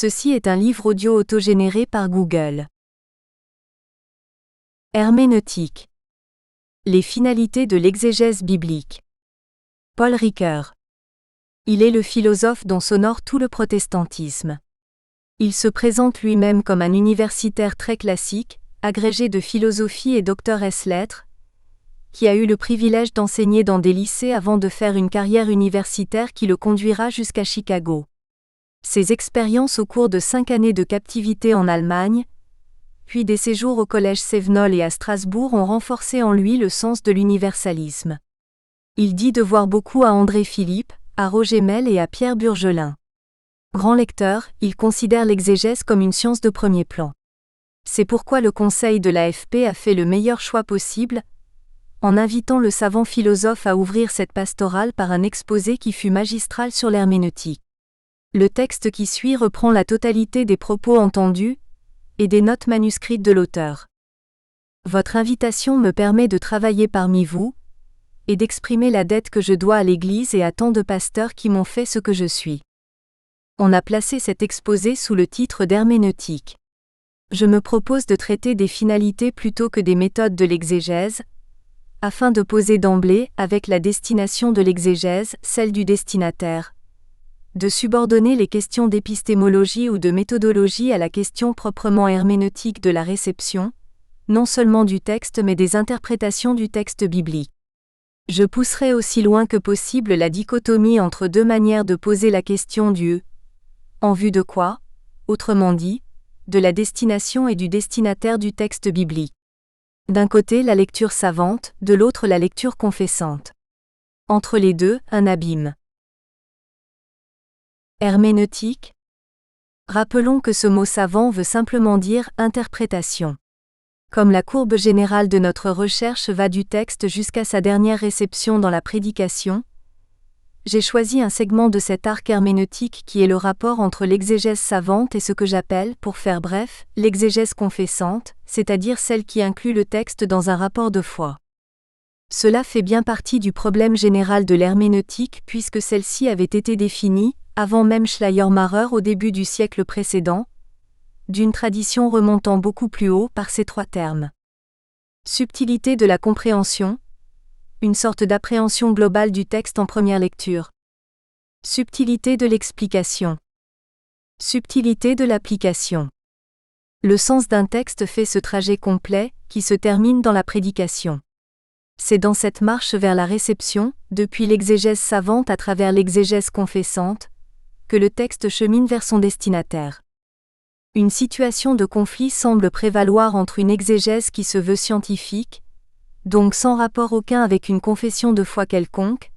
Ceci est un livre audio autogénéré par Google. Herméneutique. Les finalités de l'exégèse biblique. Paul Ricoeur. Il est le philosophe dont s'honore tout le protestantisme. Il se présente lui-même comme un universitaire très classique, agrégé de philosophie et docteur ès lettres, qui a eu le privilège d'enseigner dans des lycées avant de faire une carrière universitaire qui le conduira jusqu'à Chicago. Ses expériences au cours de 5 années de captivité en Allemagne, puis des séjours au collège Sévenol et à Strasbourg ont renforcé en lui le sens de l'universalisme. Il dit devoir beaucoup à André Philippe, à Roger Mell et à Pierre Burgelin. Grand lecteur, il considère l'exégèse comme une science de premier plan. C'est pourquoi le conseil de l'AFP a fait le meilleur choix possible, en invitant le savant philosophe à ouvrir cette pastorale par un exposé qui fut magistral sur l'herméneutique. Le texte qui suit reprend la totalité des propos entendus et des notes manuscrites de l'auteur. Votre invitation me permet de travailler parmi vous et d'exprimer la dette que je dois à l'Église et à tant de pasteurs qui m'ont fait ce que je suis. On a placé cet exposé sous le titre d'herméneutique. Je me propose de traiter des finalités plutôt que des méthodes de l'exégèse, afin de poser d'emblée, avec la destination de l'exégèse, celle du destinataire, de subordonner les questions d'épistémologie ou de méthodologie à la question proprement herméneutique de la réception, non seulement du texte mais des interprétations du texte biblique. Je pousserai aussi loin que possible la dichotomie entre deux manières de poser la question du « en vue de quoi ?», autrement dit, de la destination et du destinataire du texte biblique. D'un côté la lecture savante, de l'autre la lecture confessante. Entre les deux, un abîme. Herméneutique. Rappelons que ce mot savant veut simplement dire interprétation. Comme la courbe générale de notre recherche va du texte jusqu'à sa dernière réception dans la prédication, j'ai choisi un segment de cet arc herméneutique qui est le rapport entre l'exégèse savante et ce que j'appelle, pour faire bref, l'exégèse confessante, c'est-à-dire celle qui inclut le texte dans un rapport de foi. Cela fait bien partie du problème général de l'herméneutique puisque celle-ci avait été définie, avant même Schleiermacher au début du siècle précédent, d'une tradition remontant beaucoup plus haut par ces 3 termes. Subtilité de la compréhension, une sorte d'appréhension globale du texte en première lecture. Subtilité de l'explication. Subtilité de l'application. Le sens d'un texte fait ce trajet complet, qui se termine dans la prédication. C'est dans cette marche vers la réception, depuis l'exégèse savante à travers l'exégèse confessante, que le texte chemine vers son destinataire. Une situation de conflit semble prévaloir entre une exégèse qui se veut scientifique, donc sans rapport aucun avec une confession de foi quelconque,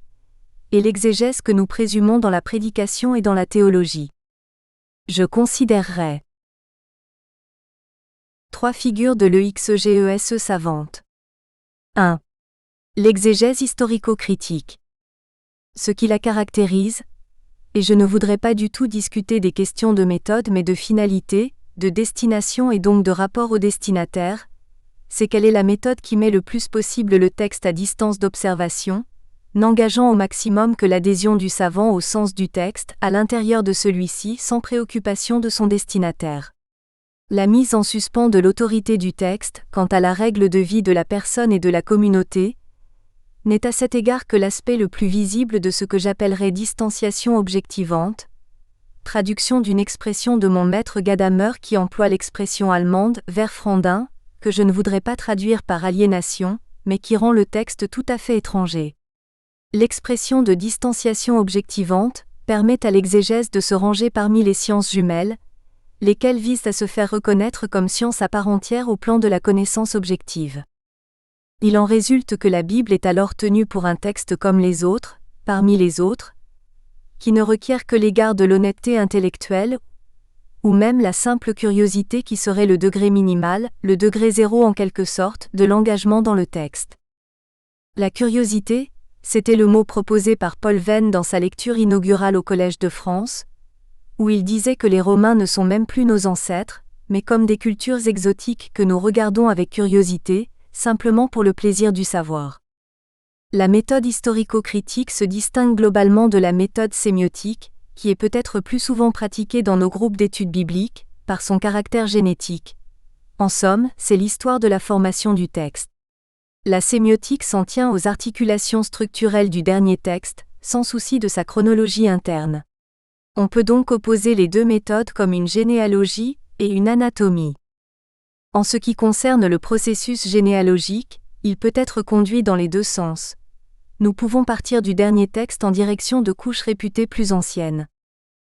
et l'exégèse que nous présumons dans la prédication et dans la théologie. Je considérerai 3 figures de l'exégèse savante. 1. L'exégèse historico-critique. Ce qui la caractérise, et je ne voudrais pas du tout discuter des questions de méthode mais de finalité, de destination et donc de rapport au destinataire, c'est quelle est la méthode qui met le plus possible le texte à distance d'observation, n'engageant au maximum que l'adhésion du savant au sens du texte à l'intérieur de celui-ci sans préoccupation de son destinataire. La mise en suspens de l'autorité du texte, quant à la règle de vie de la personne et de la communauté, n'est à cet égard que l'aspect le plus visible de ce que j'appellerais distanciation objectivante, traduction d'une expression de mon maître Gadamer qui emploie l'expression allemande « Verfremdung », que je ne voudrais pas traduire par aliénation, mais qui rend le texte tout à fait étranger. L'expression de distanciation objectivante permet à l'exégèse de se ranger parmi les sciences jumelles, lesquelles visent à se faire reconnaître comme science à part entière au plan de la connaissance objective. Il en résulte que la Bible est alors tenue pour un texte comme les autres, parmi les autres, qui ne requiert que l'égard de l'honnêteté intellectuelle, ou même la simple curiosité qui serait le degré minimal, le degré zéro en quelque sorte, de l'engagement dans le texte. La curiosité, c'était le mot proposé par Paul Venn dans sa lecture inaugurale au Collège de France, où il disait que les Romains ne sont même plus nos ancêtres, mais comme des cultures exotiques que nous regardons avec curiosité, simplement pour le plaisir du savoir. La méthode historico-critique se distingue globalement de la méthode sémiotique, qui est peut-être plus souvent pratiquée dans nos groupes d'études bibliques, par son caractère génétique. En somme, c'est l'histoire de la formation du texte. La sémiotique s'en tient aux articulations structurelles du dernier texte, sans souci de sa chronologie interne. On peut donc opposer les deux méthodes comme une généalogie et une anatomie. En ce qui concerne le processus généalogique, il peut être conduit dans les deux sens. Nous pouvons partir du dernier texte en direction de couches réputées plus anciennes.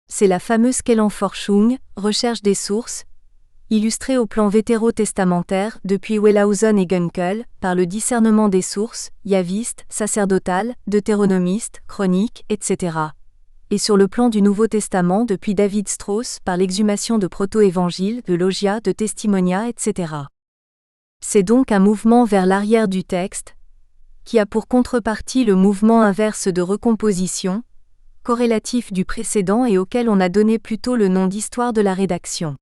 C'est la fameuse Quellenforschung, recherche des sources, illustrée au plan vétérotestamentaire depuis Wellhausen et Gunkel, par le discernement des sources, yavistes, sacerdotales, deutéronomistes, chroniques, etc. Et sur le plan du Nouveau Testament depuis David Strauss par l'exhumation de proto-évangiles, de logia, de testimonia, etc. C'est donc un mouvement vers l'arrière du texte, qui a pour contrepartie le mouvement inverse de recomposition, corrélatif du précédent et auquel on a donné plutôt le nom d'histoire de la rédaction.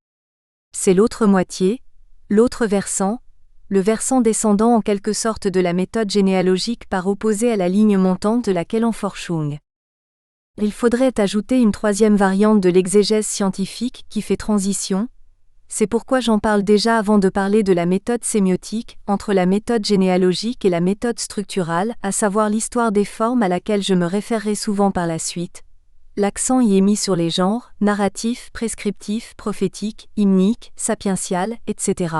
C'est l'autre moitié, l'autre versant, le versant descendant en quelque sorte de la méthode généalogique par opposé à la ligne montante de la Quellenforschung. Il faudrait ajouter une troisième variante de l'exégèse scientifique qui fait transition. C'est pourquoi j'en parle déjà avant de parler de la méthode sémiotique, entre la méthode généalogique et la méthode structurale, à savoir l'histoire des formes à laquelle je me référerai souvent par la suite. L'accent y est mis sur les genres, narratif, prescriptif, prophétique, hymnique, sapiential, etc.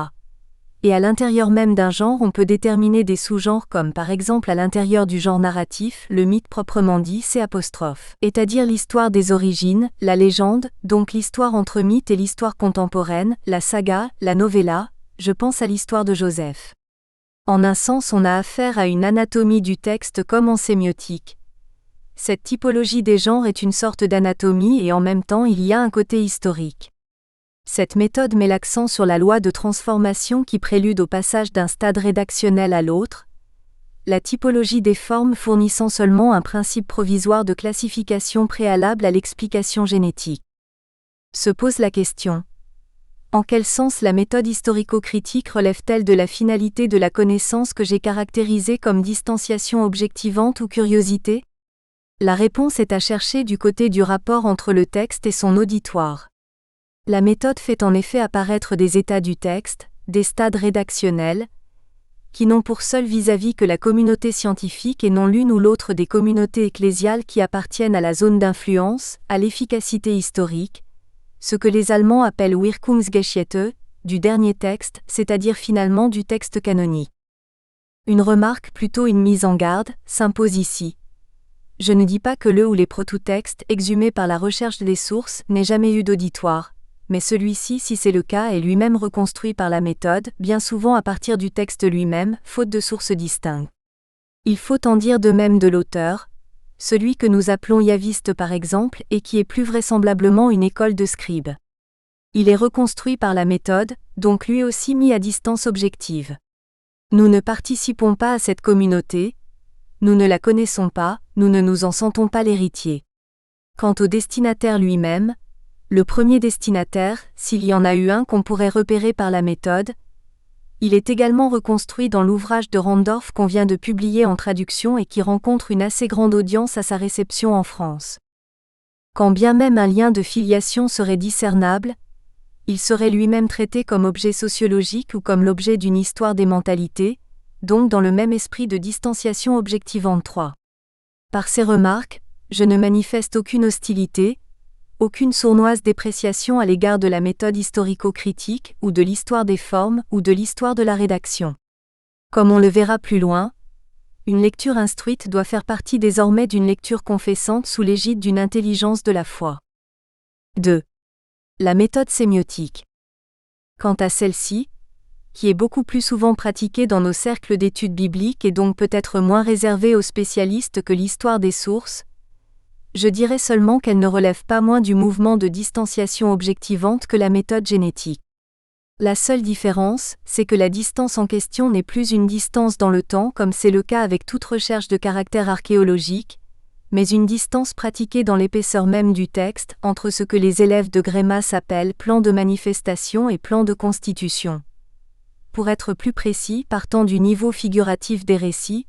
Et à l'intérieur même d'un genre on peut déterminer des sous-genres comme par exemple à l'intérieur du genre narratif, le mythe proprement dit c'est ', c'est-à-dire l'histoire des origines, la légende, donc l'histoire entre mythe et l'histoire contemporaine, la saga, la novella, je pense à l'histoire de Joseph. En un sens on a affaire à une anatomie du texte comme en sémiotique. Cette typologie des genres est une sorte d'anatomie et en même temps il y a un côté historique. Cette méthode met l'accent sur la loi de transformation qui prélude au passage d'un stade rédactionnel à l'autre, la typologie des formes fournissant seulement un principe provisoire de classification préalable à l'explication génétique. Se pose la question: en quel sens la méthode historico-critique relève-t-elle de la finalité de la connaissance que j'ai caractérisée comme distanciation objectivante ou curiosité ? La réponse est à chercher du côté du rapport entre le texte et son auditoire. La méthode fait en effet apparaître des états du texte, des stades rédactionnels, qui n'ont pour seul vis-à-vis que la communauté scientifique et non l'une ou l'autre des communautés ecclésiales qui appartiennent à la zone d'influence, à l'efficacité historique, ce que les Allemands appellent Wirkungsgeschichte, du dernier texte, c'est-à-dire finalement du texte canonique. Une remarque, plutôt une mise en garde, s'impose ici. Je ne dis pas que le ou les prototextes, exhumés par la recherche des sources, n'aient jamais eu d'auditoire, mais celui-ci, si c'est le cas, est lui-même reconstruit par la méthode, bien souvent à partir du texte lui-même, faute de sources distinctes. Il faut en dire de même de l'auteur, celui que nous appelons yaviste par exemple, et qui est plus vraisemblablement une école de scribes. Il est reconstruit par la méthode, donc lui aussi mis à distance objective. Nous ne participons pas à cette communauté, nous ne la connaissons pas, nous ne nous en sentons pas l'héritier. Quant au destinataire lui-même, le premier destinataire, s'il y en a eu un qu'on pourrait repérer par la méthode, il est également reconstruit dans l'ouvrage de Randorf qu'on vient de publier en traduction et qui rencontre une assez grande audience à sa réception en France. Quand bien même un lien de filiation serait discernable, il serait lui-même traité comme objet sociologique ou comme l'objet d'une histoire des mentalités, donc dans le même esprit de distanciation objectivante 3. Par ces remarques, je ne manifeste aucune hostilité, aucune sournoise dépréciation à l'égard de la méthode historico-critique ou de l'histoire des formes ou de l'histoire de la rédaction. Comme on le verra plus loin, une lecture instruite doit faire partie désormais d'une lecture confessante sous l'égide d'une intelligence de la foi. 2. La méthode sémiotique. Quant à celle-ci, qui est beaucoup plus souvent pratiquée dans nos cercles d'études bibliques et donc peut-être moins réservée aux spécialistes que l'histoire des sources, je dirais seulement qu'elle ne relève pas moins du mouvement de distanciation objectivante que la méthode génétique. La seule différence, c'est que la distance en question n'est plus une distance dans le temps comme c'est le cas avec toute recherche de caractère archéologique, mais une distance pratiquée dans l'épaisseur même du texte, entre ce que les élèves de Grémas appellent plan de manifestation et plan de constitution. Pour être plus précis, partant du niveau figuratif des récits,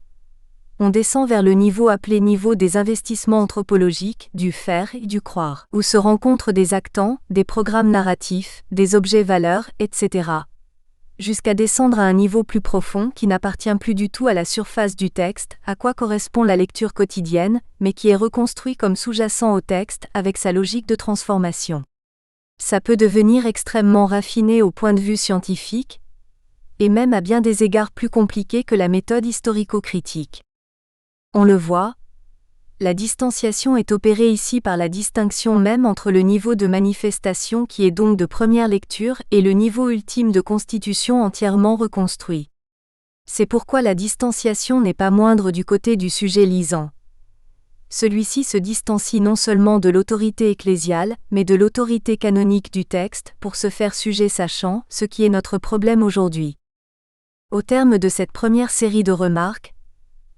on descend vers le niveau appelé niveau des investissements anthropologiques, du faire et du croire, où se rencontrent des actants, des programmes narratifs, des objets-valeurs, etc. Jusqu'à descendre à un niveau plus profond qui n'appartient plus du tout à la surface du texte, à quoi correspond la lecture quotidienne, mais qui est reconstruit comme sous-jacent au texte avec sa logique de transformation. Ça peut devenir extrêmement raffiné au point de vue scientifique, et même à bien des égards plus compliqué que la méthode historico-critique. On le voit, la distanciation est opérée ici par la distinction même entre le niveau de manifestation qui est donc de première lecture et le niveau ultime de constitution entièrement reconstruit. C'est pourquoi la distanciation n'est pas moindre du côté du sujet lisant. Celui-ci se distancie non seulement de l'autorité ecclésiale, mais de l'autorité canonique du texte pour se faire sujet sachant, ce qui est notre problème aujourd'hui. Au terme de cette première série de remarques,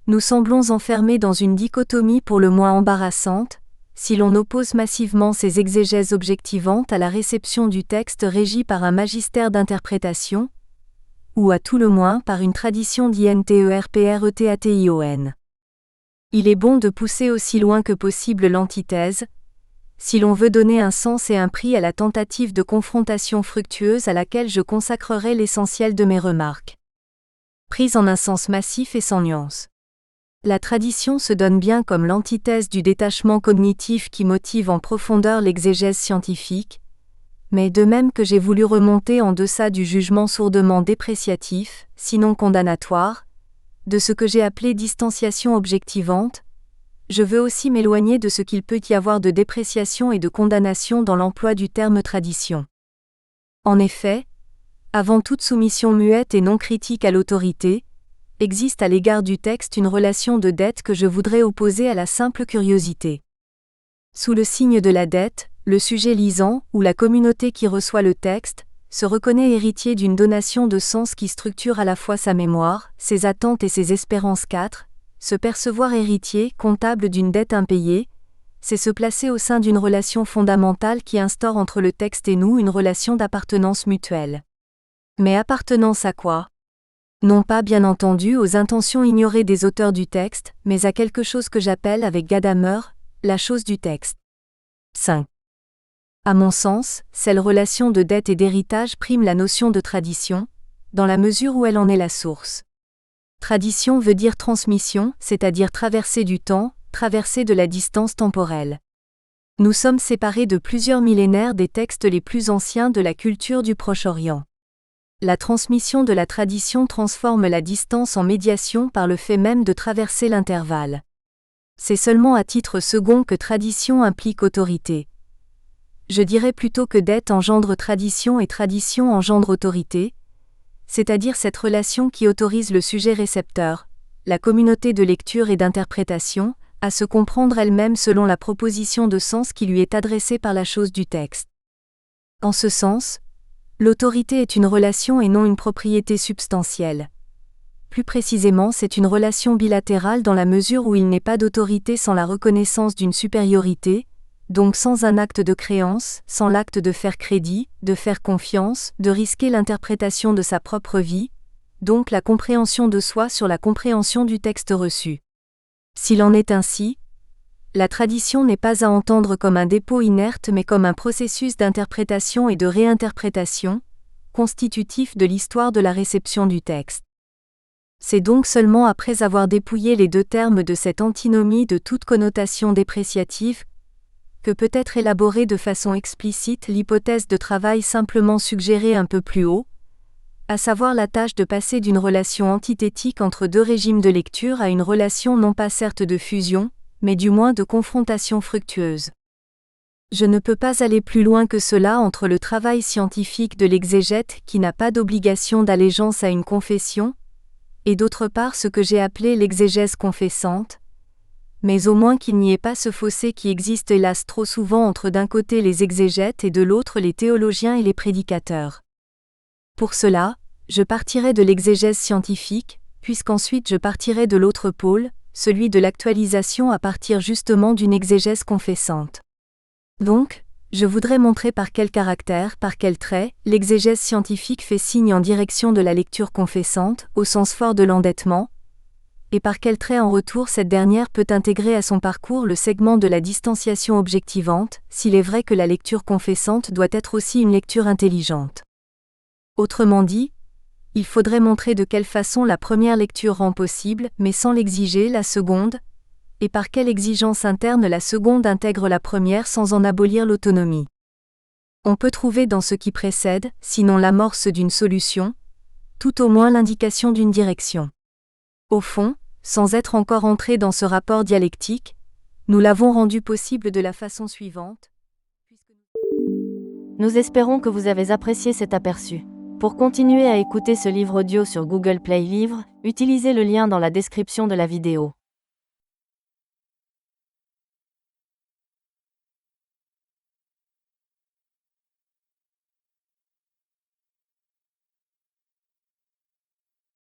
nous semblons enfermés dans une dichotomie pour le moins embarrassante, si l'on oppose massivement ces exégèses objectivantes à la réception du texte régie par un magistère d'interprétation, ou à tout le moins par une tradition d'interprétation. Il est bon de pousser aussi loin que possible l'antithèse, si l'on veut donner un sens et un prix à la tentative de confrontation fructueuse à laquelle je consacrerai l'essentiel de mes remarques. Prise en un sens massif et sans nuance. La tradition se donne bien comme l'antithèse du détachement cognitif qui motive en profondeur l'exégèse scientifique, mais de même que j'ai voulu remonter en deçà du jugement sourdement dépréciatif, sinon condamnatoire, de ce que j'ai appelé distanciation objectivante, je veux aussi m'éloigner de ce qu'il peut y avoir de dépréciation et de condamnation dans l'emploi du terme tradition. En effet, avant toute soumission muette et non critique à l'autorité, existe à l'égard du texte une relation de dette que je voudrais opposer à la simple curiosité. Sous le signe de la dette, le sujet lisant, ou la communauté qui reçoit le texte, se reconnaît héritier d'une donation de sens qui structure à la fois sa mémoire, ses attentes et ses espérances. 4. Se percevoir héritier, comptable d'une dette impayée, c'est se placer au sein d'une relation fondamentale qui instaure entre le texte et nous une relation d'appartenance mutuelle. Mais appartenance à quoi ? Non pas bien entendu aux intentions ignorées des auteurs du texte, mais à quelque chose que j'appelle avec Gadamer, la chose du texte. 5. À mon sens, cette relation de dette et d'héritage prime la notion de tradition, dans la mesure où elle en est la source. Tradition veut dire transmission, c'est-à-dire traversée du temps, traversée de la distance temporelle. Nous sommes séparés de plusieurs millénaires des textes les plus anciens de la culture du Proche-Orient. La transmission de la tradition transforme la distance en médiation par le fait même de traverser l'intervalle. C'est seulement à titre second que tradition implique autorité. Je dirais plutôt que dette engendre tradition et tradition engendre autorité, c'est-à-dire cette relation qui autorise le sujet récepteur, la communauté de lecture et d'interprétation, à se comprendre elle-même selon la proposition de sens qui lui est adressée par la chose du texte. En ce sens, l'autorité est une relation et non une propriété substantielle. Plus précisément, c'est une relation bilatérale dans la mesure où il n'est pas d'autorité sans la reconnaissance d'une supériorité, donc sans un acte de créance, sans l'acte de faire crédit, de faire confiance, de risquer l'interprétation de sa propre vie, donc la compréhension de soi sur la compréhension du texte reçu. S'il en est ainsi, la tradition n'est pas à entendre comme un dépôt inerte mais comme un processus d'interprétation et de réinterprétation, constitutif de l'histoire de la réception du texte. C'est donc seulement après avoir dépouillé les deux termes de cette antinomie de toute connotation dépréciative que peut être élaborée de façon explicite l'hypothèse de travail simplement suggérée un peu plus haut, à savoir la tâche de passer d'une relation antithétique entre deux régimes de lecture à une relation non pas certes de fusion, mais du moins de confrontation fructueuse. Je ne peux pas aller plus loin que cela entre le travail scientifique de l'exégète qui n'a pas d'obligation d'allégeance à une confession, et d'autre part ce que j'ai appelé l'exégèse confessante, mais au moins qu'il n'y ait pas ce fossé qui existe hélas trop souvent entre d'un côté les exégètes et de l'autre les théologiens et les prédicateurs. Pour cela, je partirai de l'exégèse scientifique, puisqu'ensuite je partirai de l'autre pôle, celui de l'actualisation à partir justement d'une exégèse confessante. Donc, je voudrais montrer par quel caractère, par quel trait, l'exégèse scientifique fait signe en direction de la lecture confessante, au sens fort de l'endettement, et par quel trait en retour cette dernière peut intégrer à son parcours le segment de la distanciation objectivante, s'il est vrai que la lecture confessante doit être aussi une lecture intelligente. Autrement dit, il faudrait montrer de quelle façon la première lecture rend possible, mais sans l'exiger, la seconde, et par quelle exigence interne la seconde intègre la première sans en abolir l'autonomie. On peut trouver dans ce qui précède, sinon l'amorce d'une solution, tout au moins l'indication d'une direction. Au fond, sans être encore entré dans ce rapport dialectique, nous l'avons rendu possible de la façon suivante. Nous espérons que vous avez apprécié cet aperçu. Pour continuer à écouter ce livre audio sur Google Play Livres, utilisez le lien dans la description de la vidéo.